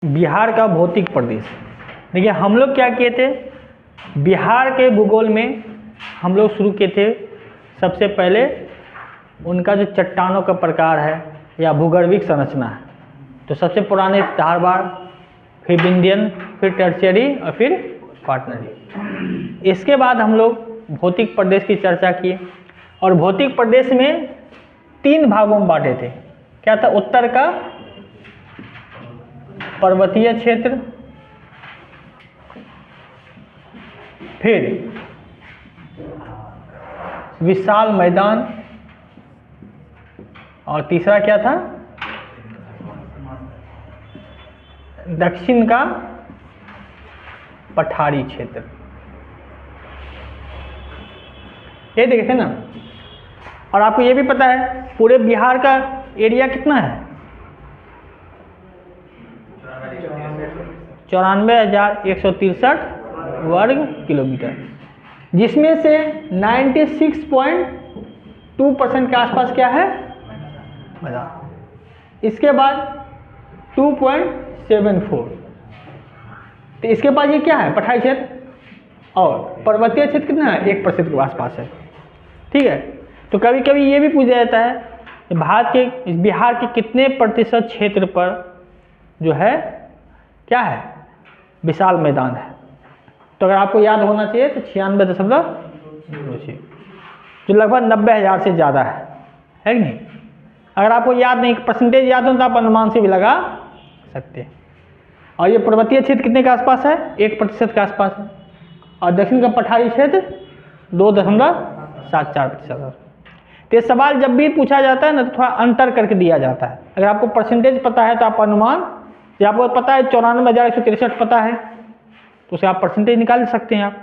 बिहार का भौतिक प्रदेश। देखिए हम लोग क्या किए थे, बिहार के भूगोल में हम लोग शुरू किए थे सबसे पहले उनका जो चट्टानों का प्रकार है या भूगर्भिक संरचना है। तो सबसे पुराने धारवाड़, फिर विंध्यन, फिर टर्शियरी और फिर क्वाटरनरी। इसके बाद हम लोग भौतिक प्रदेश की चर्चा किए और भौतिक प्रदेश में 3 भागों में बांटे थे। क्या था? उत्तर का पर्वतीय क्षेत्र, फिर विशाल मैदान और तीसरा क्या था? दक्षिण का पठारी क्षेत्र। ये देखे थे ना। और आपको ये भी पता है पूरे बिहार का एरिया कितना है? 94,163 वर्ग किलोमीटर, जिसमें से 96.2% के आसपास क्या है? मैदान। इसके बाद 2.74, तो इसके बाद ये क्या है? पठारी क्षेत्र। और पर्वतीय क्षेत्र कितना है? 1% के आसपास है। ठीक है। तो कभी कभी ये भी पूछा जाता है कि बिहार के कितने प्रतिशत क्षेत्र पर जो है क्या है? विशाल मैदान है। तो अगर आपको याद होना चाहिए तो 96.06, जो लगभग 90,000 से ज़्यादा है कि नहीं? अगर आपको याद नहीं, परसेंटेज याद हो तो आप अनुमान से भी लगा सकते हैं। और ये पर्वतीय क्षेत्र कितने के आसपास है? 1% के आसपास है। और दक्षिण का पठारी क्षेत्र 2.74% है। तो ये सवाल जब भी पूछा जाता है ना तो थोड़ा अंतर करके दिया जाता है। अगर आपको परसेंटेज पता है तो आप अनुमान, या आपको पता है 94,163 पता है तो उसे आप परसेंटेज निकाल सकते हैं। आप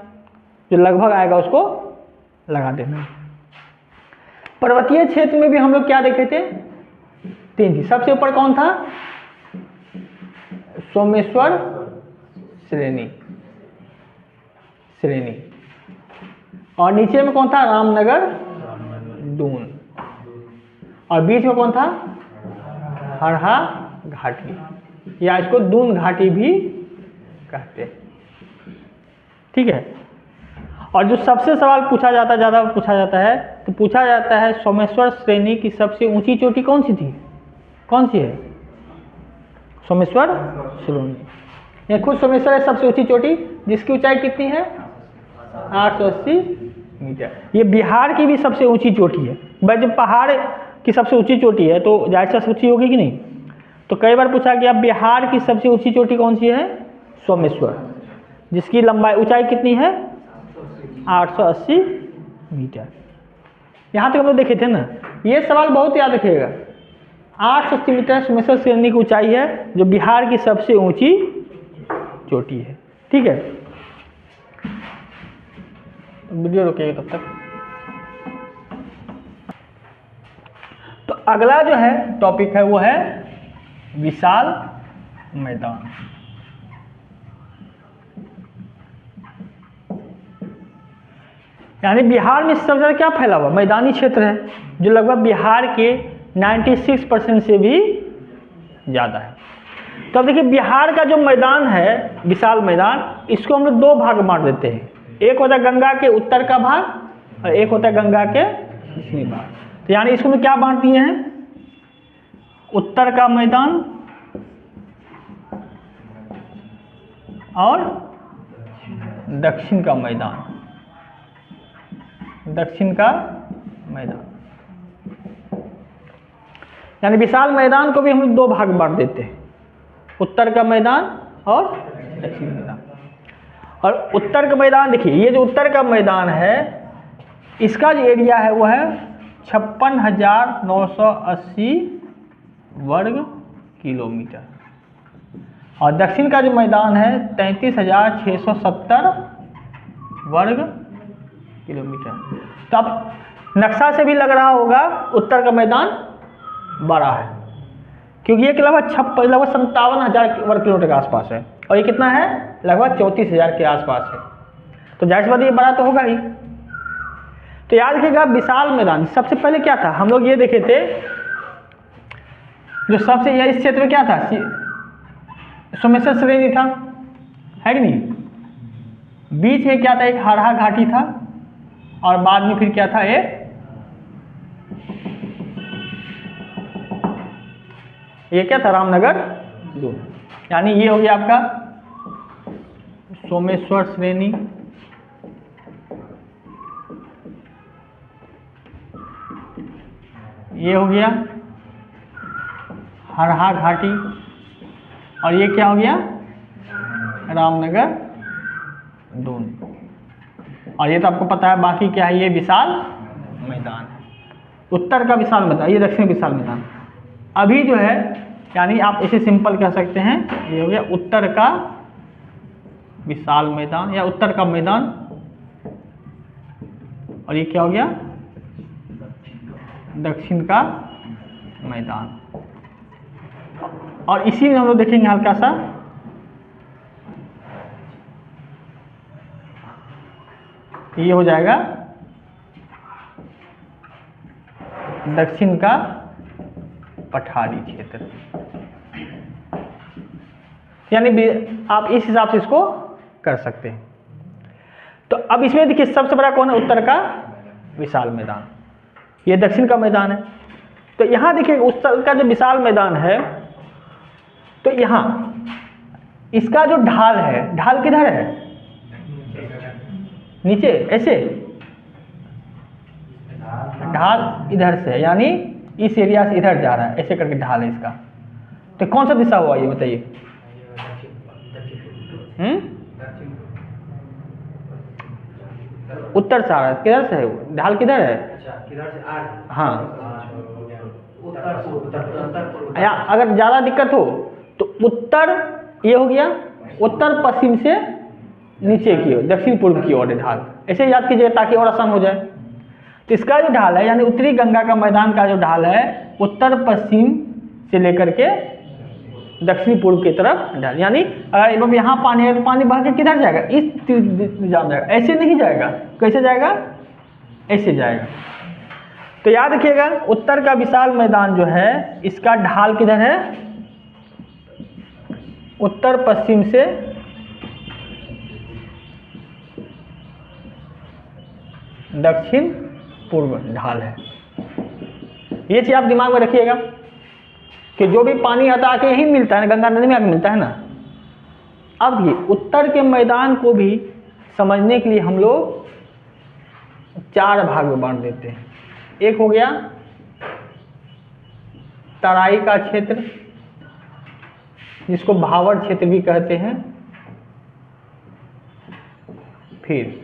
जो लगभग आएगा उसको लगा देना। पर्वतीय क्षेत्र में भी हम लोग क्या देखे थे? 3 थी। सबसे ऊपर कौन था? सोमेश्वर श्रेणी। और नीचे में कौन था? रामनगर दून। और बीच में कौन था? हरहा घाटी, या इसको दून घाटी भी कहते हैं। ठीक है। और जो सबसे सवाल पूछा जाता है, ज़्यादा पूछा जाता है, तो पूछा जाता है सोमेश्वर श्रेणी की सबसे ऊंची चोटी कौन सी थी? कौन सी है? सोमेश्वर श्रेणी। ये खुद सोमेश्वर है सबसे ऊंची चोटी, जिसकी ऊंचाई कितनी है? 880 मीटर। ये बिहार की भी सबसे ऊंची चोटी है। भाई जब पहाड़ की सबसे ऊंची चोटी है तो जाहिर सी ऊंची होगी कि नहीं? तो कई बार पूछा गया बिहार की सबसे ऊंची चोटी कौन सी है? सोमेश्वर, जिसकी लंबाई ऊंचाई कितनी है? 880 मीटर। यहाँ तक हम लोग देखे थे ना। ये सवाल बहुत याद रखिएगा। 880 मीटर सोमेश्वर श्रेणी की ऊंचाई है, जो बिहार की सबसे ऊंची चोटी है। ठीक है। वीडियो रोकिएगा तब तक। तो अगला जो है टॉपिक है वो है विशाल मैदान। यानी बिहार में सबसे ज़्यादा क्या फैला हुआ? मैदानी क्षेत्र है, जो लगभग बिहार के 96% से भी ज़्यादा है। तो अब देखिए बिहार का जो मैदान है, विशाल मैदान, इसको हम लोग 2 भाग में बांट देते हैं। एक होता है गंगा के उत्तर का भाग और एक होता है गंगा के दक्षिणी भाग। तो यानी इसको हम क्या बांट दिए हैं? उत्तर का मैदान और दक्षिण का मैदान। यानी विशाल मैदान को भी हम लोग 2 भाग बांट देते हैं, उत्तर का मैदान और दक्षिण मैदान। और उत्तर का मैदान देखिए, ये जो उत्तर का मैदान है इसका जो एरिया है वो है 56,980 वर्ग किलोमीटर। और दक्षिण का जो मैदान है 33,670 वर्ग किलोमीटर। तो अब नक्शा से भी लग रहा होगा उत्तर का मैदान बड़ा है, क्योंकि ये लगभग 57,000 वर्ग किलोमीटर के आसपास है और ये कितना है? लगभग 34,000 के आसपास है। तो जाहिर सी बात ये बड़ा तो होगा ही। तो याद रखिएगा विशाल मैदान सबसे पहले क्या था? हम लोग ये देखे थे जो सबसे इस क्षेत्र में क्या था? सोमेश्वर श्रेणी था, है कि नहीं। बीच में क्या था, एक हरहा घाटी था, और बाद में फिर क्या था, ये क्या था, रामनगर दून। यानी ये हो गया आपका सोमेश्वर श्रेणी, ये हो गया हरहा घाटी, और ये क्या हो गया, रामनगर दून। और ये तो आपको पता है, बाकी क्या है, ये विशाल मैदान है, उत्तर का विशाल मैदान, ये दक्षिण विशाल मैदान। अभी जो है, यानी आप इसे सिंपल कह सकते हैं, ये हो गया उत्तर का विशाल मैदान या उत्तर का मैदान, और ये क्या हो गया, दक्षिण का मैदान। और इसी में हम लोग देखेंगे हल्का सा, ये हो जाएगा दक्षिण का पठारी क्षेत्र। यानी आप इस हिसाब से इसको कर सकते हैं। तो अब इसमें देखिए सबसे बड़ा कौन है, उत्तर का विशाल मैदान, ये दक्षिण का मैदान है। तो यहाँ देखिए उत्तर का जो विशाल मैदान है, तो यहाँ इसका जो ढाल है, ढाल किधर है, नीचे, ऐसे ढाल इधर से है, यानी इस एरिया से इधर जा रहा है, ऐसे करके ढाल है इसका। तो कौन सा दिशा हुआ ये बताइए, उत्तर से आ रहा है, किधर से है वो ढाल, किधर है, हाँ, या अगर ज़्यादा दिक्कत हो तो उत्तर, ये हो गया उत्तर पश्चिम से नीचे की ओर, दक्षिण पूर्व की ओर है ढाल, ऐसे याद कीजिए ताकि और आसान हो जाए। तो इसका जो ढाल है, यानी उत्तरी गंगा का मैदान का जो ढाल है, उत्तर पश्चिम से लेकर के दक्षिण पूर्व की तरफ ढाल, यानी अगर यहाँ पानी है तो पानी बह के किधर जाएगा, इस दिशा में जाएगा, ऐसे नहीं जाएगा, कैसे जाएगा, ऐसे जाएगा। तो याद रखिएगा उत्तर का विशाल मैदान जो है, इसका ढाल किधर है, उत्तर पश्चिम से दक्षिण पूर्व ढाल है। ये चीज आप दिमाग में रखिएगा कि जो भी पानी आता आके यही मिलता है ना, गंगा नदी में आके मिलता है ना। अब ये उत्तर के मैदान को भी समझने के लिए हम लोग 4 भाग में बांट देते हैं। एक हो गया तराई का क्षेत्र, जिसको भावर क्षेत्र भी कहते हैं, फिर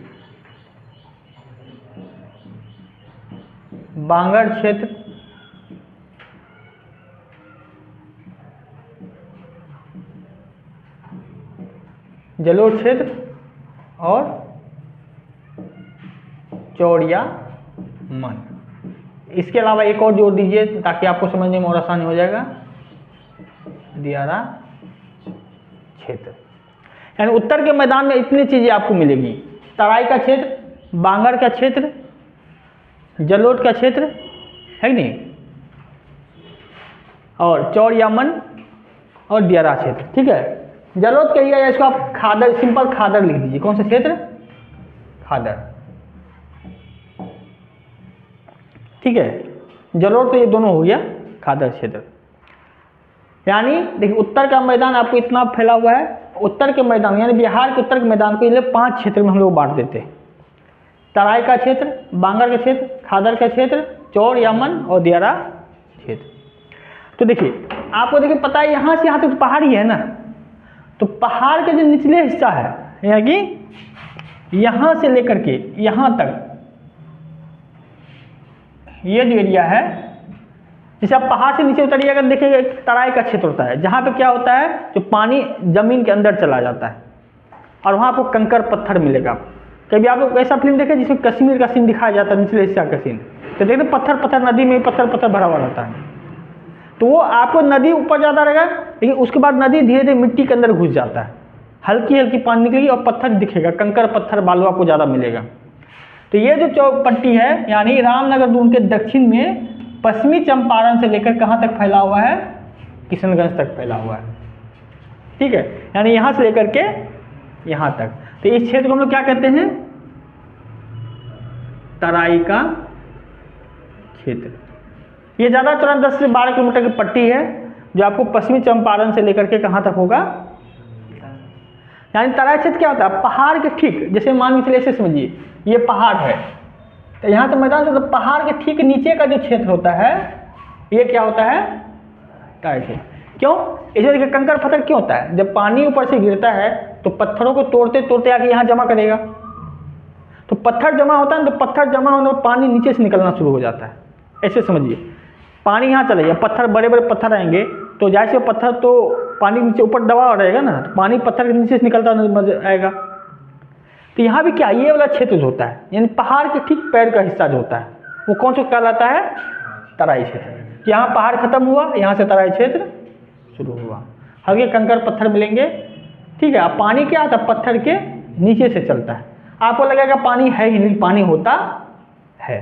बांगर क्षेत्र, जलोढ़ क्षेत्र और चौड़िया मन। इसके अलावा एक और जोड़ दीजिए ताकि आपको समझने में और आसानी हो जाएगा, दियारा क्षेत्र। यानी उत्तर के मैदान में इतनी चीजें आपको मिलेगी, तराई का क्षेत्र, बांगर का क्षेत्र, जलोढ़ का क्षेत्र, है नहीं, और चौड़िया मन और दियारा क्षेत्र। ठीक है, जलोढ़ कहिए या इसको आप खादर, सिंपल खादर लिख दीजिए। कौन सा क्षेत्र, खादर। ठीक है, जलोढ़ तो ये दोनों हो गया, खादर क्षेत्र। यानी देखिए उत्तर का मैदान आपको इतना फैला हुआ है, उत्तर के मैदान यानी बिहार के उत्तर के मैदान को ये 5 क्षेत्र में हम लोग बांट देते हैं। तराई का क्षेत्र, बांगर का क्षेत्र, खादर का क्षेत्र, चौड़ या मन और दियारा क्षेत्र। तो देखिए आपको देखिए पता है यहाँ से यहाँ तक तो पहाड़ी है ना, तो पहाड़ के जो निचले हिस्सा है, यानी कि यहाँ से लेकर के यहाँ तक ये जो एरिया है, जैसे आप पहाड़ से नीचे उतरिएगा देखिएगा एक तराई का क्षेत्र होता है, जहाँ पे क्या होता है, जो पानी जमीन के अंदर चला जाता है और वहाँ आपको कंकर पत्थर मिलेगा। कभी आप लोग ऐसा फिल्म देखे जिसमें कश्मीर का सीन दिखाया जाता है, निचले हिस्सा का सीन, तो देखते पत्थर पत्थर, नदी में पत्थर पत्थर भरा हुआ रहता है। तो वो आपको नदी ऊपर जाता रहेगा, लेकिन उसके बाद नदी धीरे धीरे मिट्टी के अंदर घुस जाता है, हल्की हल्की पानी निकलेगी और पत्थर दिखेगा, कंकर पत्थर बालू आपको ज़्यादा मिलेगा। तो ये जो चौपट्टी है, यानी रामनगर दून के दक्षिण में पश्चिमी चंपारण से लेकर कहाँ तक फैला हुआ है, किशनगंज तक फैला हुआ है। ठीक है, यानी यहाँ से लेकर के यहाँ तक। तो इस क्षेत्र को हम लोग क्या कहते हैं? तराई का क्षेत्र। ये ज़्यादा चौड़ा 10 से 12 किलोमीटर की पट्टी है जो आपको पश्चिमी चंपारण से लेकर के कहाँ तक होगा? यानी तराई क्षेत्र क्या होता है? पहाड़ के ठीक, जैसे मान के चलिए ऐसे समझिए, ये पहाड़ है, तो यहाँ से मैदान से, तो पहाड़ के ठीक नीचे का जो क्षेत्र होता है ये क्या होता है? तराई क्षेत्र। क्यों? इसमें देखिए कंकड़ पत्थर क्यों होता है? जब पानी ऊपर से गिरता है तो पत्थरों को तोड़ते तोड़ते आके यहाँ जमा करेगा, तो पत्थर जमा होता है ना, तो पत्थर जमा होने पर पानी नीचे से निकलना शुरू हो जाता है। ऐसे समझिए, पानी यहाँ चला गया, पत्थर बड़े बड़े पत्थर आएंगे तो जैसे पत्थर तो पानी नीचे ऊपर दबाव रहेगा ना, तो पानी पत्थर के नीचे से निकलता आएगा। तो यहाँ भी क्या, ये वाला क्षेत्र जो होता है, यानी पहाड़ के ठीक पैर का हिस्सा जो होता है वो कौन सा कहलाता है? तराई क्षेत्र। यहाँ पहाड़ खत्म हुआ, यहाँ से तराई क्षेत्र शुरू हुआ। हल्के कंकड़ पत्थर मिलेंगे, ठीक है। अब पानी क्या आता है? पत्थर के नीचे से चलता है। आपको लगेगा पानी है ही नहीं, पानी होता है।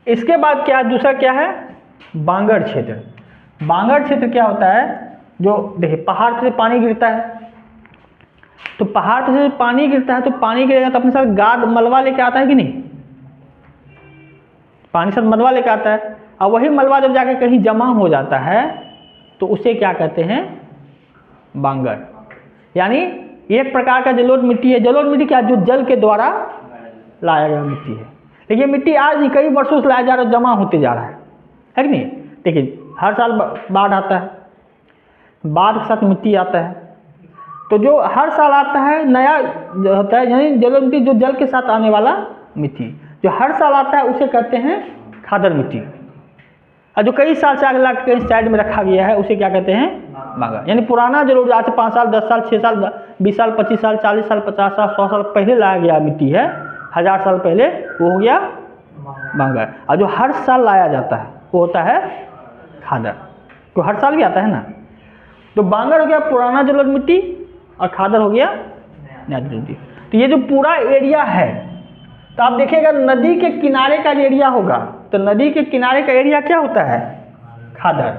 इसके बाद क्या, दूसरा क्या है? बांगर क्षेत्र। बांगर क्षेत्र क्या होता है? जो देखिए पहाड़ से पानी गिरता है, तो पहाड़ से पानी गिरता है, तो पानी गिरेगा तो अपने साथ गाद मलबा लेके आता है कि नहीं? पानी साथ मलबा लेके आता है, और वही मलबा जब जाके कहीं जमा हो जाता है तो उसे क्या कहते हैं? बांगर। यानी एक प्रकार का जलोढ़ मिट्टी है। जलोढ़ मिट्टी क्या, जो जल के द्वारा लाया गया मिट्टी है। लेकिन मिट्टी आज नहीं, कई वर्षों से लाया जा रहा है, जमा होते जा रहा है कि नहीं? देखिए हर साल बाढ़ आता है, बाढ़ के साथ मिट्टी आता है, तो जो हर साल आता है नया जो होता है, यानी जलोढ़ मिट्टी, जो जल के साथ आने वाला मिट्टी जो हर साल आता है उसे कहते हैं खादर मिट्टी। और जो कई साल से आगे ला के साइड में रखा गया है उसे क्या कहते हैं? बांगर। यानी पुराना जलोढ़ आज से 5 साल 10 साल 6 साल 20 साल 25 साल 40 साल 50 साल 100 साल पहले लाया गया मिट्टी है, 1000 साल पहले, वो हो गया बांगर। और जो हर साल लाया जाता है वो होता है खादर, तो हर साल भी आता है ना। तो बांगर हो गया पुराना जलोढ़ मिट्टी और खादर हो गया नया जलोढ़ मिट्टी। तो ये जो पूरा एरिया है, तो आप देखिएगा नदी के किनारे का एरिया होगा, तो नदी के किनारे का एरिया क्या होता है? खादर।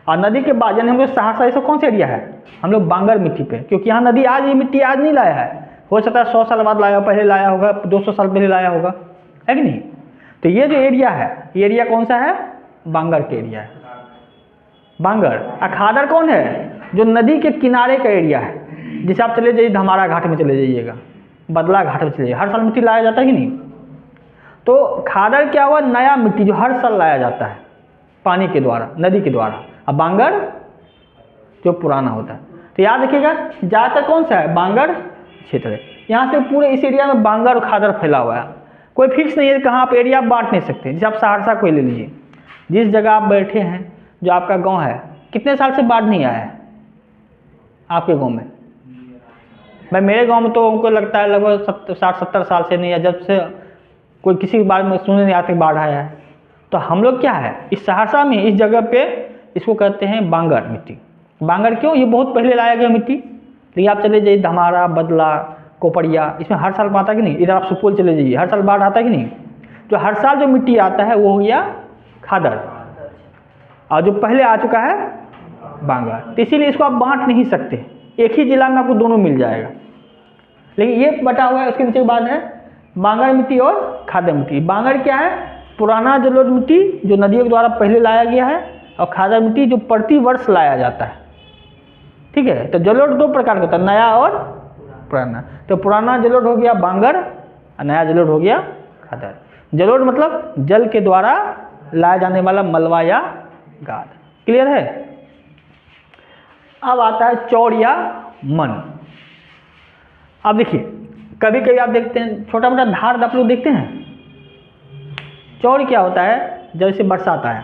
और नदी के बाद यानी हम लोग सहरसा, ऐसा कौन सा एरिया है? हम लोग बांगर मिट्टी पे, क्योंकि यहाँ नदी आज, ये मिट्टी आज नहीं लाया है, हो सकता है 100 साल बाद लाया, पहले लाया होगा, 200 साल पहले लाया होगा, है कि नहीं? तो ये जो एरिया है, ये एरिया कौन सा है? बांगर के एरिया है, बांगर। और खादर कौन है? जो नदी के किनारे का एरिया है। जैसे आप चले जाइए धमारा घाट में चले जाइएगा, बदला घाट में चले जाइए, हर साल मिट्टी लाया जाता है कि नहीं? तो खादर क्या हुआ? नया मिट्टी जो हर साल लाया जाता है पानी के द्वारा, नदी के द्वारा। अब बांगर जो पुराना होता है। तो याद रखिएगा ज़्यादातर कौन सा है? बांगर क्षेत्र है। यहाँ से पूरे इस एरिया में बांगर और खादर फैला हुआ है, कोई फिक्स नहीं है कहाँ आप एरिया बांट नहीं सकते। जैसे आप सहरसा को ले लीजिए, जिस जगह आप बैठे हैं, जो आपका गांव है, कितने साल से बाढ़ नहीं आया है आपके गांव में? भाई मेरे गांव में तो उनको लगता है लगभग 60-70 साल से नहीं है, जब से कोई किसी के बारे में सुनने नहीं आते बाढ़ आया है। तो हम लोग क्या है, इस सहरसा में इस जगह पे इसको कहते हैं बांगर मिट्टी। बांगर क्यों? ये बहुत पहले लाया गया मिट्टी। लेकिन आप चले जाइए धमारा, बदला, कोपड़िया, इसमें हर साल आता कि नहीं? इधर आप सुपौल चले जाइए, हर साल बाढ़ आता है कि नहीं? जो हर साल जो मिट्टी आता है वो हो गया खादर, और जो पहले आ चुका है बांगर। तो इसीलिए इसको आप बांट नहीं सकते, एक ही जिला में आपको दोनों मिल जाएगा। लेकिन ये बटा हुआ है, उसके नीचे के बाद है बांगर मिट्टी और खादर मिट्टी। बांगर क्या है? पुराना जलोढ़ मिट्टी जो नदियों के द्वारा पहले लाया गया है, और खादर मिट्टी जो प्रति वर्ष लाया जाता है। ठीक है, तो जलोढ़ 2 प्रकार का होता है, नया और पुराना। तो पुराना जलोढ़ हो गया बांगर और नया जलोढ़ हो गया खादर। जलोढ़ मतलब जल के द्वारा लाया जाने वाला मलबा या गाद। क्लियर है? अब आता है चौड़ या मन। अब देखिए कभी कभी आप देखते हैं छोटा मोटा धार आप लोग देखते हैं। चौड़ क्या होता है? जैसे बरसात आया,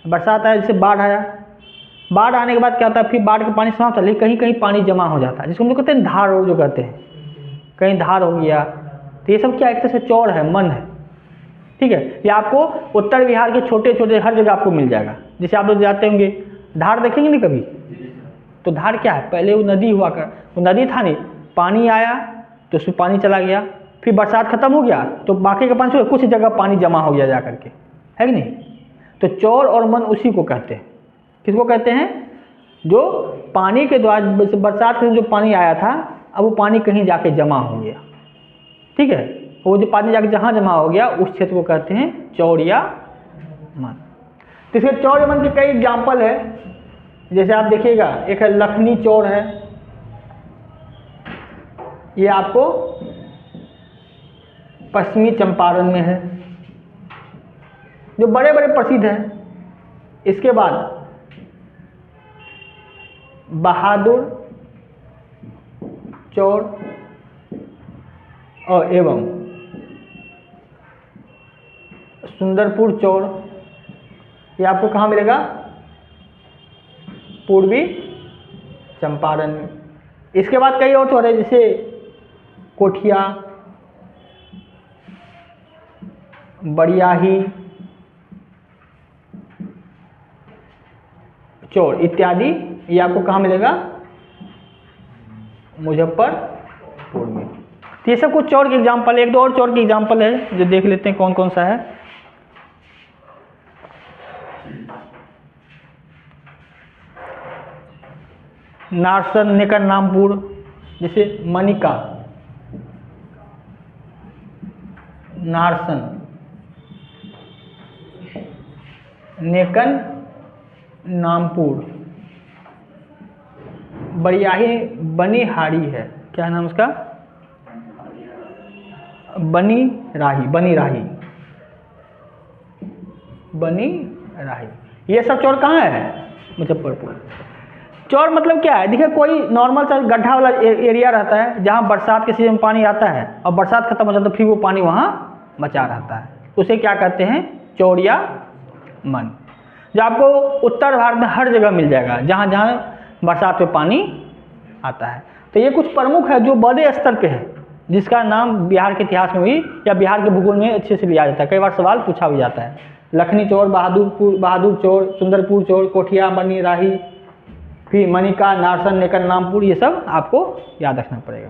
बरसात आया, जैसे बाढ़ आया, बाढ़ आने के बाद क्या होता है, फिर बाढ़ का पानी समाप्त है, लेकिन कहीं कहीं पानी जमा हो जाता है, जिसको हम लोग कहते हैं धार, जो कहते हैं, कहीं धार हो गया। तो ये सब क्या एक तरह से चौड़ है, मन है। ठीक है, ये आपको उत्तर बिहार के छोटे छोटे हर जगह आपको मिल जाएगा। जैसे आप लोग जाते होंगे धार देखेंगे नहीं कभी, तो धार क्या है? पहले वो नदी हुआ कर, वो नदी था नहीं, पानी आया तो उसमें पानी चला गया, फिर बरसात खत्म हो गया तो बाकी का पानी कुछ जगह पानी जमा हो गया जा करके, है कि नहीं? तो चौड़ और मन उसी को कहते हैं। किसको कहते हैं? जो पानी के द्वारा बरसात में जो पानी आया था, अब वो पानी कहीं जाके जमा हो गया, ठीक है, वो जो पानी जाके जहाँ जमा हो गया उस क्षेत्र को कहते हैं चौड़ या मन। तो इसके चौड़ या मन के कई एग्जाम्पल है, जैसे आप देखिएगा, एक है लखनी चौड़ है, ये आपको पश्चिमी चंपारण में है, जो बड़े बड़े प्रसिद्ध हैं। इसके बाद बहादुर चौड़ और एवं सुंदरपुर चौड़, ये आपको कहाँ मिलेगा? पूर्वी चंपारण में। इसके बाद कई और चौड़ है, जैसे कोठिया, बड़ियाही चौड़ इत्यादि, ये आपको कहाँ मिलेगा? मुजफ्फरपुर में। तो ये सब कुछ चौड़ के एग्जाम्पल, एक दो और चौड़ के एग्जाम्पल है जो देख लेते हैं कौन कौन सा है। नारसन, नेकर नामपुर, जैसे मनिका, नारसन, नेकन नामपुर, बड़ियाही बनिहारी है, क्या नाम उसका? बनिराही, ये सब चौड़ कहाँ है? मुजफ्फरपुर। चौड़ मतलब क्या है? देखिए, कोई नॉर्मल सा गड्ढा वाला एरिया रहता है जहाँ बरसात के सीजन में पानी आता है और बरसात खत्म हो जाता है तो फिर वो पानी वहाँ बचा रहता है, उसे क्या कहते हैं? चौड़ या मन। जो आपको उत्तर भारत में हर जगह मिल जाएगा जहाँ जहाँ बरसात में पानी आता है। तो ये कुछ प्रमुख है जो बड़े स्तर पे है, जिसका नाम बिहार के इतिहास में भी या बिहार के भूगोल में अच्छे से लिया जाता है, कई बार सवाल पूछा भी जाता है। लखनी चौड़, बहादुर चौड़, सुंदरपुर चौड़, कोठिया, बनिराही, फिर मनिका, नारसन, नेकर नामपुर, ये सब आपको याद रखना पड़ेगा।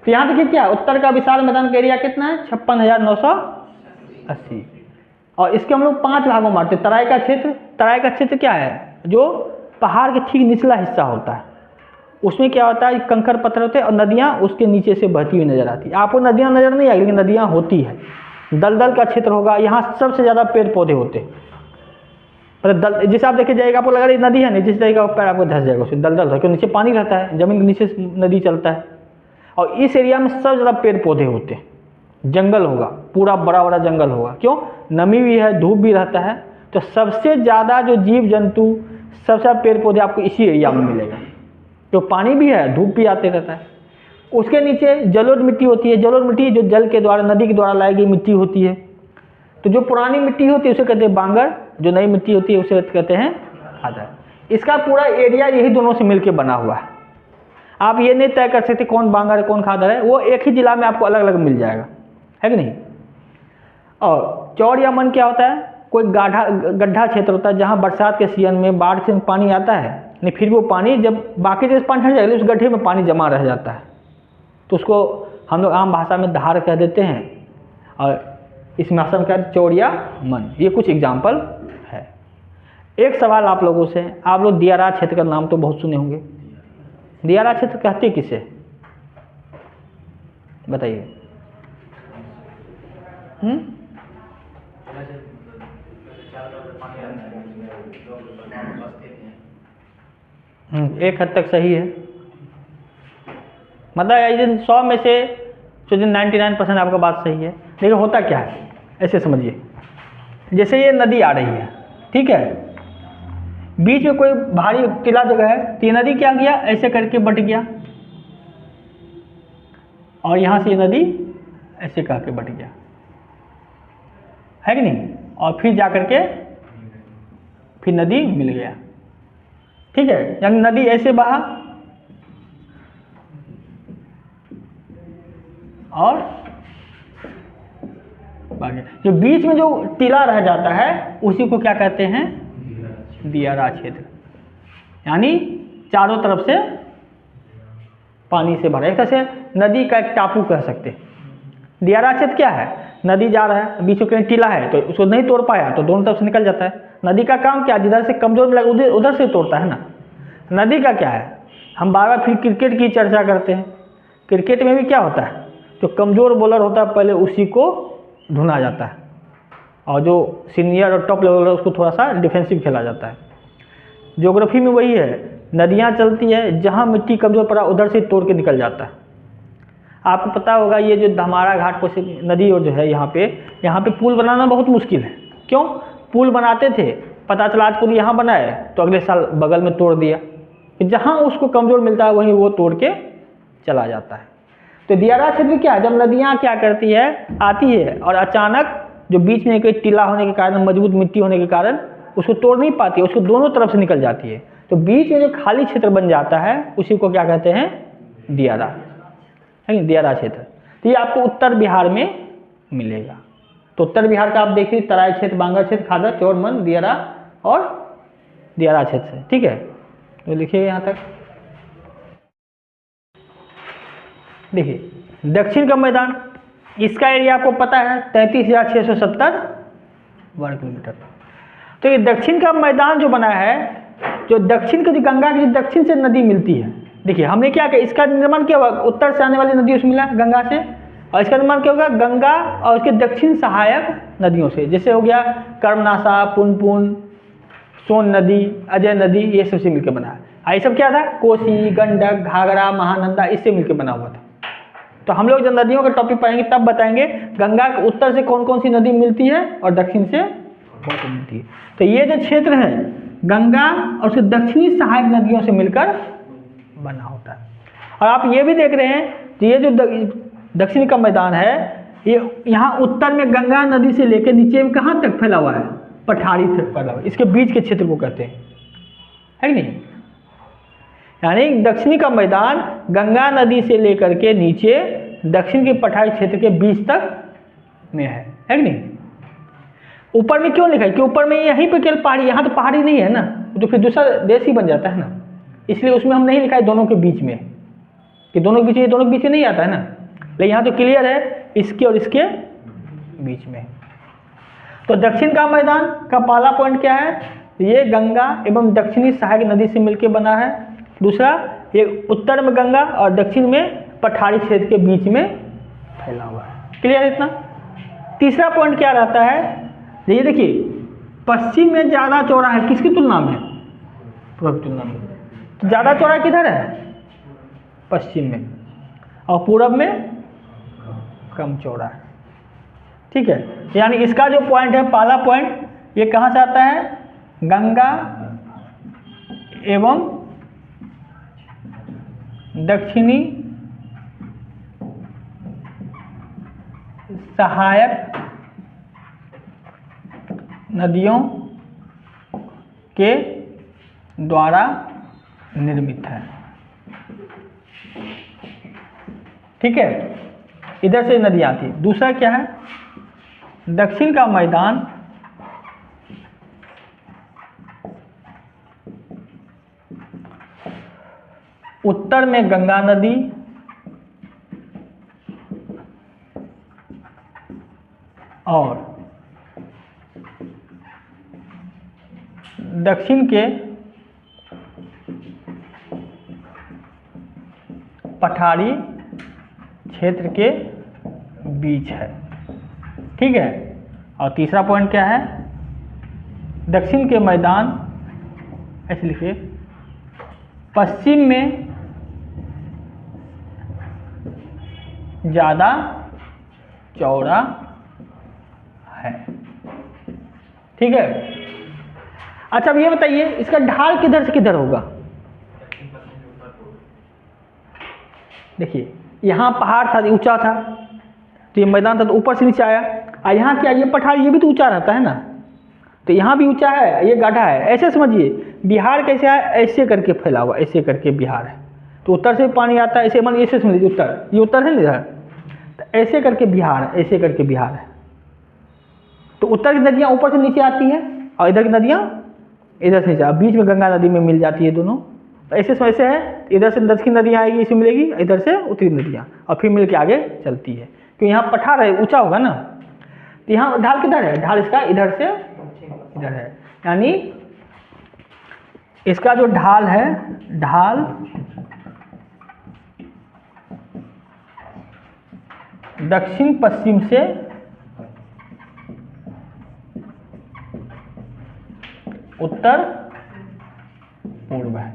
तो यहाँ देखिए क्या, उत्तर का विशाल मैदान का एरिया कितना है? 56,980। और इसके हम लोग 5 भागों में बांटते हैं। तराई का क्षेत्र क्या है? जो पहाड़ के ठीक निचला हिस्सा होता है, उसमें क्या होता है? कंकड़ पत्थर होते हैं और नदियाँ उसके नीचे से बहती हुई नजर आती है। आपको नदियाँ नजर नहीं आएगी, लेकिन नदियाँ होती है। दलदल का क्षेत्र होगा, यहाँ सबसे ज़्यादा पेड़ पौधे होते हैं। मतलब जैसे आप देखे जाएगा, आपको लगा रही नदी है, नीचे से जाएगा पैर आपको धंस जाएगा, उसमें दलदल है, क्योंकि नीचे पानी रहता है, जमीन के नीचे से नदी चलता है। और इस एरिया में सबसे ज़्यादा पेड़ पौधे होते हैं, जंगल होगा, पूरा बड़ा बड़ा जंगल होगा। क्यों? नमी भी है, धूप भी रहता है, तो सबसे ज़्यादा जो जीव जंतु, सबसे ज़्यादा पेड़ पौधे आपको इसी एरिया में मिलेगा, जो पानी भी है, धूप भी आते रहता है। उसके नीचे जलोढ़ मिट्टी होती है। जलोढ़ मिट्टी जो जल के द्वारा, नदी के द्वारा लाई गई मिट्टी होती है। तो जो पुरानी मिट्टी होती है उसे कहते हैं बांगर, जो नई मिट्टी होती है उसे कहते हैं खादर। इसका पूरा एरिया यही दोनों से मिलकर बना हुआ है। आप ये नहीं तय कर सकते कौन बांगर है कौन खादर है, वो एक ही जिला में आपको अलग अलग मिल जाएगा, है कि नहीं। और चौड़ या मन क्या होता है? कोई गड्ढा क्षेत्र होता है जहाँ बरसात के सीजन में बाढ़ से पानी आता है, नहीं फिर वो पानी जब बाकी जगह पानी हट जाएगा उस गड्ढे में पानी जमा रह जाता है, तो उसको हम लोग आम भाषा में धार कह देते हैं। और इस भाषा में क्या है? चौड़ या मन। ये कुछ एग्जाम्पल है। एक सवाल आप लोगों से, आप लोग दियारा क्षेत्र का नाम तो बहुत सुने होंगे। दियारा क्षेत्र कहते किसे? बताइए। एक हद तक सही है। मतलब 100 में से 99% आपका बात सही है। लेकिन होता क्या है, ऐसे समझिए, जैसे ये नदी आ रही है, ठीक है, बीच में कोई भारी टीला जगह है, तो ये नदी क्या किया? ऐसे करके बट गया, और यहाँ से ये नदी ऐसे कह के बट गया, है कि नहीं। और फिर जा करके फिर नदी मिल गया, ठीक है। यानी नदी ऐसे बहा और बाकी जो बीच में जो टीला रह जाता है उसी को क्या कहते हैं? दियारा क्षेत्र। यानी चारों तरफ से पानी से भरा, एक तरह से नदी का एक टापू कह सकते हैं। दियारा क्षेत्र क्या है? नदी जा रहा है, बीच में कहीं टीला है तो उसको नहीं तोड़ पाया तो दोनों तरफ से निकल जाता है। नदी का काम क्या? जिधर से कमजोर मिला उधर से तोड़ता है ना। नदी का क्या है, हम बार बार फिर क्रिकेट की चर्चा करते हैं। क्रिकेट में भी क्या होता है, जो कमज़ोर बॉलर होता है पहले उसी को ढूंढा जाता है, और जो सीनियर और टॉप लेवल है उसको थोड़ा सा डिफेंसिव खेला जाता है। ज्योग्राफी में वही है, नदियाँ चलती है, जहाँ मिट्टी कमज़ोर पड़ा उधर से तोड़ के निकल जाता है। आपको पता होगा ये जो धमारा घाट को नदी और जो है यहाँ पे पुल बनाना बहुत मुश्किल है। क्यों? पुल बनाते थे, पता चला आज पुल यहाँ बनाए तो अगले साल बगल में तोड़ दिया, जहाँ उसको कमज़ोर मिलता है वहीं वो तोड़ के चला जाता है। तो दियारा क्षेत्र में क्या है, जब नदियाँ क्या करती है, आती है और अचानक जो बीच में कोई टीला होने के कारण, मजबूत मिट्टी होने के कारण उसको तोड़ नहीं पाती, उसको दोनों तरफ से निकल जाती है, तो बीच में जो खाली क्षेत्र बन जाता है उसी को क्या कहते हैं, दियारा, है दियारा क्षेत्र। तो ये आपको उत्तर बिहार में मिलेगा। तो उत्तर बिहार का आप देखिए तराई क्षेत्र, बांगर क्षेत्र, खादर, चौर, मन, दियारा और दियारा क्षेत्र से, ठीक है। तो लिखिए यहाँ तक। देखिए दक्षिण का मैदान, इसका एरिया आपको पता है 33,670 वर्ग किलोमीटर। तो ये दक्षिण का मैदान जो बना है, जो दक्षिण की, जो गंगा की दक्षिण से नदी मिलती है, देखिए हमने क्या किया, इसका निर्माण क्या हुआ, उत्तर से आने वाली नदियों से मिला गंगा से, और इसका निर्माण क्या होगा, गंगा और उसके दक्षिण सहायक नदियों से, जैसे हो गया कर्मनाशा, पुनपुन, सोन नदी, अजय नदी, ये सबसे मिलकर बना है। ये सब क्या था, कोसी, गंडक, घाघरा, महानंदा, इससे मिलकर बना हुआ था। तो हम लोग जब नदियों का टॉपिक पढ़ेंगे तब बताएंगे गंगा के उत्तर से कौन कौन सी नदी मिलती है और दक्षिण से कौन सी मिलती है। तो ये जो क्षेत्र है गंगा और उसके दक्षिणी सहायक नदियों से मिलकर बना होता है। और आप ये भी देख रहे हैं कि ये जो दक्षिण का मैदान है, ये यहाँ उत्तर में गंगा नदी से लेकर नीचे में कहाँ तक फैला हुआ है, पठारी तक फैला हुआ है, इसके बीच के क्षेत्र को कहते हैं, है कि नहीं। यानी दक्षिणी का मैदान गंगा नदी से लेकर के नीचे दक्षिण के पठारी क्षेत्र के बीच तक में है कि नहीं। ऊपर में क्यों लिखा है कि ऊपर में यहीं पे केवल पहाड़ी, यहाँ तो पहाड़ी नहीं है ना, तो फिर दूसरा देश ही बन जाता है ना, इसलिए उसमें हम नहीं लिखा है दोनों के बीच में, कि दोनों के बीच में नहीं आता है ना, लेकिन यहाँ तो क्लियर है इसके और इसके बीच में। तो दक्षिण का मैदान का पहला पॉइंट क्या है, ये गंगा एवं दक्षिणी सहायक नदी से मिलकर बना है। दूसरा, ये उत्तर में गंगा और दक्षिण में पठारी क्षेत्र के बीच में फैला हुआ है। क्लियर है इतना। तीसरा पॉइंट क्या रहता है, ये देखिए पश्चिम में ज़्यादा चौड़ा है, किसकी तुलना में, पूर्व की तुलना में। तो ज़्यादा चौड़ा किधर है, पश्चिम में, और पूरब में कम चौड़ा है, ठीक है। यानी इसका जो पॉइंट है, पहला पॉइंट, ये कहाँ से आता है, गंगा एवं दक्षिणी सहायक नदियों के द्वारा निर्मित है, ठीक है। इधर से नदी आती है। दूसरा क्या है, दक्षिण का मैदान उत्तर में गंगा नदी और दक्षिण के पठारी क्षेत्र के बीच है, ठीक है। और तीसरा पॉइंट क्या है, दक्षिण के मैदान, ऐसे लिखिए, पश्चिम में ज़्यादा चौड़ा है, ठीक है। अच्छा अब ये बताइए इसका ढाल किधर से किधर होगा। देखिए यहाँ पहाड़ था, ऊंचा था, तो ये मैदान था तो ऊपर से नीचे आया, और यहाँ क्या, ये पठार, ये भी तो ऊंचा रहता है ना, तो यहाँ भी ऊंचा है, ये गाढ़ा है। ऐसे समझिए बिहार कैसे है, ऐसे करके फैला हुआ, ऐसे करके बिहार है, तो उत्तर से पानी आता है, ऐसे मान ऐसे समझ लीजिए, उत्तर, ये उत्तर है ना इधर, तो ऐसे करके बिहार, ऐसे करके बिहार है। तो उत्तर की नदियाँ ऊपर से नीचे आती हैं और इधर की नदियाँ इधर से जा, बीच में गंगा नदी में मिल जाती है दोनों। तो ऐसे ऐसे है, इधर से दक्षिण नदियाँ आएगी, इसमें मिलेगी, इधर से उत्तरी नदियाँ, और फिर मिल के आगे चलती है, क्योंकि यहाँ पठार है, ऊंचा होगा ना। तो यहाँ ढाल किधर है, ढाल इसका इधर से इधर है, यानी इसका जो ढाल है, ढाल दक्षिण पश्चिम से उत्तर पूर्व है।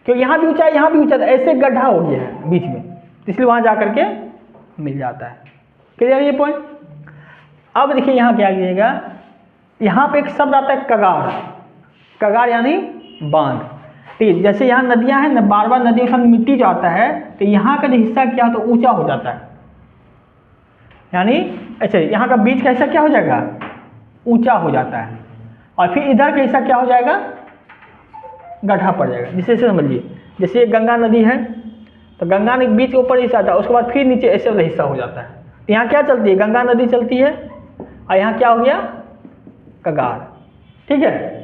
क्योंकि यहाँ भी ऊंचा है, यहाँ भी ऊंचा, ऐसे गड्ढा हो गया है बीच में, इसलिए वहां जाकर के मिल जाता है। क्लियर ये पॉइंट। अब देखिए यहाँ क्या कीजिएगा, यहाँ पे एक शब्द आता है कगार। कगार यानी बांध। ठीक है, जैसे यहाँ नदियाँ हैं ना, बार बार नदियों के साथ मिट्टी जो आता है तो यहाँ का जो हिस्सा क्या होता है, ऊंचा हो जाता है। यानी अच्छा, यहाँ का बीच का हिस्सा क्या हो जाएगा, ऊंचा हो जाता है, और फिर इधर का हिस्सा क्या हो जाएगा, गड्ढा पड़ जाएगा। जिसे समझिए, जैसे गंगा नदी है तो गंगा नदी बीच के ऊपर हिस्सा आता है, उसके बाद फिर नीचे ऐसे वाला हिस्सा हो जाता है। तो यहाँ क्या चलती है, गंगा नदी चलती है, और यहाँ क्या हो गया, कगार। ठीक है,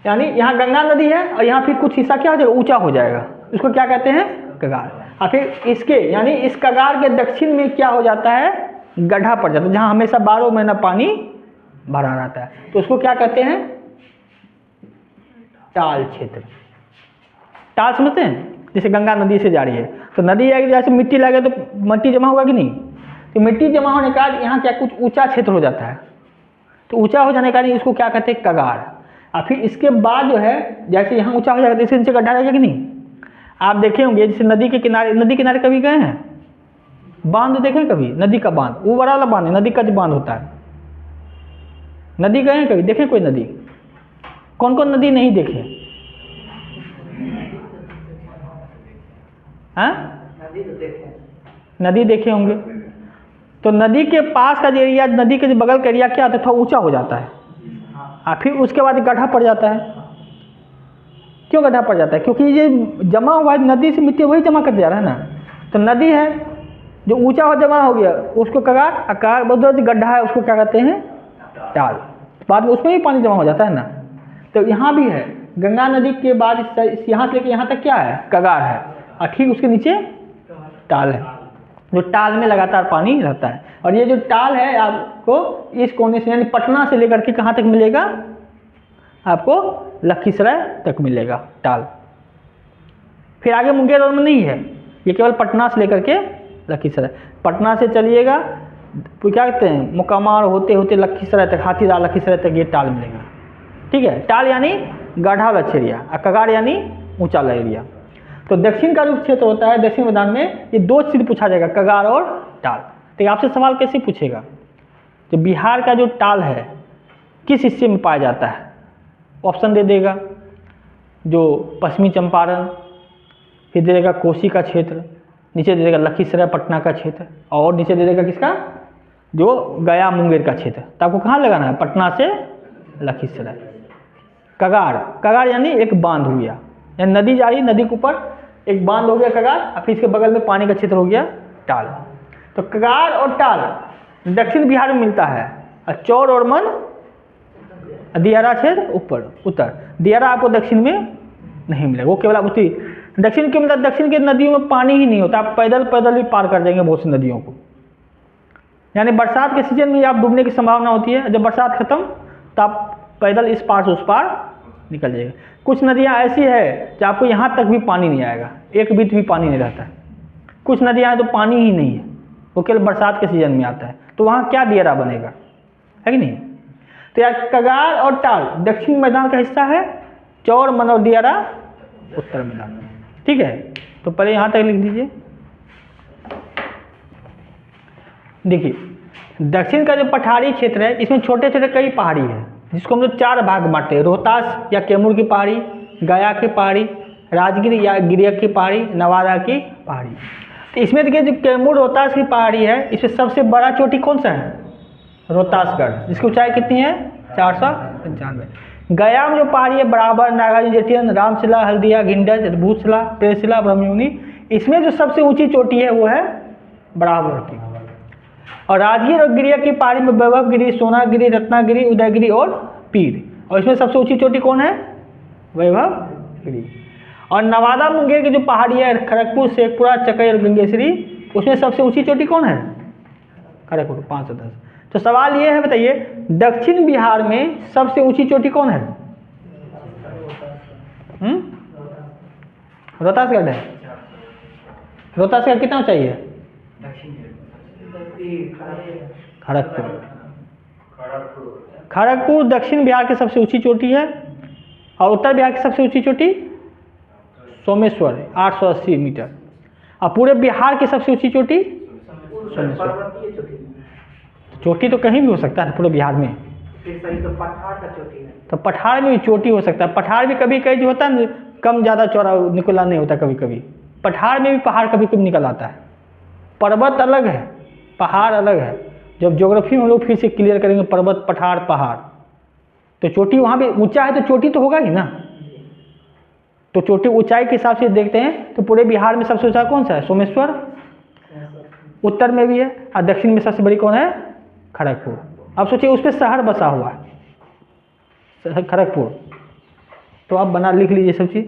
यानी यहाँ गंगा नदी है और यहाँ फिर कुछ हिस्सा क्या हो जाएगा, ऊंचा हो जाएगा, उसको क्या कहते हैं, कगार। और फिर इसके यानी इस कगार के दक्षिण में क्या हो जाता है, गड्ढा पड़ जाता है, जहाँ हमेशा 12 महीना पानी भरा रहता है, तो उसको क्या कहते हैं, टाल क्षेत्र। टाल समझते हैं, जैसे गंगा नदी से जा रही है तो नदी आएगी, जैसे मिट्टी लगे तो मिट्टी जमा होगा कि नहीं, तो मिट्टी जमा होने के बाद यहाँ क्या कुछ ऊंचा क्षेत्र हो जाता है, तो ऊंचा हो जाने के बाद इसको क्या कहते हैं, कगार। और फिर इसके बाद जो है, जैसे यहाँ ऊंचा हो जाएगा तो इसके नीचे गड्ढा रहेगा कि नहीं। आप देखे होंगे जैसे नदी के किनारे कभी गए हैं, बांध देखें कभी, नदी का बांध, वो बड़ा वाला बांध है, नदी का जो बांध होता है, नदी गए हैं कभी, देखें कोई नदी, कौन कौन नदी नहीं देखे, हाँ नदी देखे होंगे। तो नदी के पास का जो एरिया, नदी के जो बगल का एरिया क्या होता है, थोड़ा ऊंचा हो जाता है, और फिर उसके बाद गड्ढा पड़ जाता है। क्यों गड्ढा पड़ जाता है, क्योंकि ये जमा हुआ है नदी से मिट्टी वही जमा कर जा रहा है ना, तो नदी है जो ऊंचा हो जमा हो गया उसको कगार, आकार बहुत गड्ढा है उसको क्या कहते हैं, टाल। बाद में उसमें भी पानी जमा हो जाता है ना। तो यहाँ भी है, गंगा नदी के बाद यहाँ से लेकर यहाँ तक क्या है, कगार है, और ठीक उसके नीचे टाल है, जो टाल में लगातार पानी रहता है। और ये जो टाल है आपको इस कोने से यानी पटना से लेकर के कहाँ तक मिलेगा, आपको लखीसराय तक मिलेगा टाल। फिर आगे मुंगेर और में नहीं है, ये केवल पटना से लेकर के लखीसराय। पटना से चलिएगा तो क्या कहते हैं, मुकामार होते होते लखीसराय तक, हाथीदार लखीसराय तक ये टाल मिलेगा। ठीक है, टाल यानी गड्ढा वाला एरिया, और कगार यानी ऊंचा वाला एरिया। तो दक्षिण का जो क्षेत्र होता है, दक्षिण मैदान में ये दो चीज पूछा जाएगा, कगार और टाल। तो आपसे सवाल कैसे पूछेगा, तो बिहार का जो टाल है किस हिस्से में पाया जाता है, ऑप्शन दे देगा, जो पश्चिमी चंपारण, फिर दे देगा कोसी का क्षेत्र, नीचे दे देगा लखीसराय पटना का क्षेत्र, और नीचे दे देगा किसका, जो गया मुंगेर का क्षेत्र। तो आपको कहाँ लगाना है, पटना से लखीसराय। कगार, कगार यानी एक बांध हो गया, यानी नदी जा रही, नदी के ऊपर एक बांध हो गया कगार, और फिर इसके बगल में पानी का क्षेत्र हो गया टाल। तो कगार और टाल दक्षिण बिहार में मिलता है, और चौर और मन दियारा क्षेत्र ऊपर उत्तर। दियारा आपको दक्षिण में नहीं मिलेगा, वो केवल उत्तरी। दक्षिण के मतलब दक्षिण की नदियों में पानी ही नहीं होता, आप पैदल पैदल भी पार कर जाएंगे बहुत सी नदियों को। यानी बरसात के सीजन में आप डूबने की संभावना होती है, जब बरसात खत्म तो आप पैदल इस पार से उस पार निकल जाएगा। कुछ नदियाँ ऐसी है कि आपको यहाँ तक भी पानी नहीं आएगा, एक बीत भी पानी नहीं रहता है। कुछ नदियाँ हैं तो पानी ही नहीं है, वो केवल बरसात के सीजन में आता है, तो वहाँ क्या दियारा बनेगा, है कि नहीं। तो यार कगार और टाल दक्षिण मैदान का हिस्सा है, चौर मन और दियारा उत्तर मैदान में। ठीक है, तो पहले यहाँ तक लिख दीजिए। देखिए दक्षिण का जो पठारी क्षेत्र है, इसमें छोटे छोटे कई पहाड़ी है, जिसको हम लोग 4 भाग बांटते हैं, रोहतास या कैमूर की पहाड़ी, गया की पहाड़ी, राजगीर या गिरिया की पहाड़ी, नवादा की पहाड़ी। तो इसमें देखिए जो कैमूर रोहतास की पहाड़ी है, इसमें सबसे बड़ा चोटी कौन सा है, रोहतासगढ़, जिसकी ऊंचाई कितनी है 495। गया में जो पहाड़ी है बराबर, नागार्जुन जेटियन, रामशिला, हल्दिया, घिंडज, भूतशिला, प्रेमशिला, ब्रह्मयोनी, इसमें जो सबसे ऊंची चोटी है वो है बराबर की। और राजगीर और गिरिया की पहाड़ी में वैभवगिरी, सोनागिरी, रत्नागिरी, उदयगिरी और पीर, और इसमें सबसे ऊंची चोटी कौन है, वैभवगिरी। और नवादा मुंगेर की जो पहाड़ी है, खड़गपुर, शेखपुरा, चकई और गंगेश्वरी, उसमें सबसे ऊंची चोटी कौन है, खड़गपुर 510। तो सवाल ये है, बताइए दक्षिण बिहार में सबसे ऊंची चोटी कौन है, रोहतासगढ़ है। रोहतासगढ़ कितना ऊंचाई है? खड़गपुर। खड़गपुर दक्षिण बिहार की सबसे ऊंची चोटी है। और उत्तर बिहार की सबसे ऊंची चोटी सोमेश्वर है 880 मीटर। और पूरे बिहार की सबसे ऊंची चोटी सोमेश्वर। चोटी तो कहीं भी हो सकता है पूरे बिहार में। तो पठार में भी चोटी हो सकता है। पठार भी कभी कभी जो होता है कम ज़्यादा चौड़ा निकला नहीं होता, कभी कभी पठार में भी पहाड़ कभी कभी निकल आता है। पर्वत अलग है, पहाड़ अलग है। जब ज्योग्राफी में हम लोग फिर से क्लियर करेंगे पर्वत, पठार, पहाड़, तो चोटी वहाँ भी ऊंचा है तो चोटी तो होगा ही ना। तो चोटी ऊंचाई के हिसाब से देखते हैं तो पूरे बिहार में सबसे ऊंचा कौन सा है? सोमेश्वर। उत्तर में भी है। और दक्षिण में सबसे बड़ी कौन है? खड़गपुर। अब सोचिए उस पर शहर बसा हुआ है खड़गपुर। तो आप बना लिख लीजिए सब चीज़।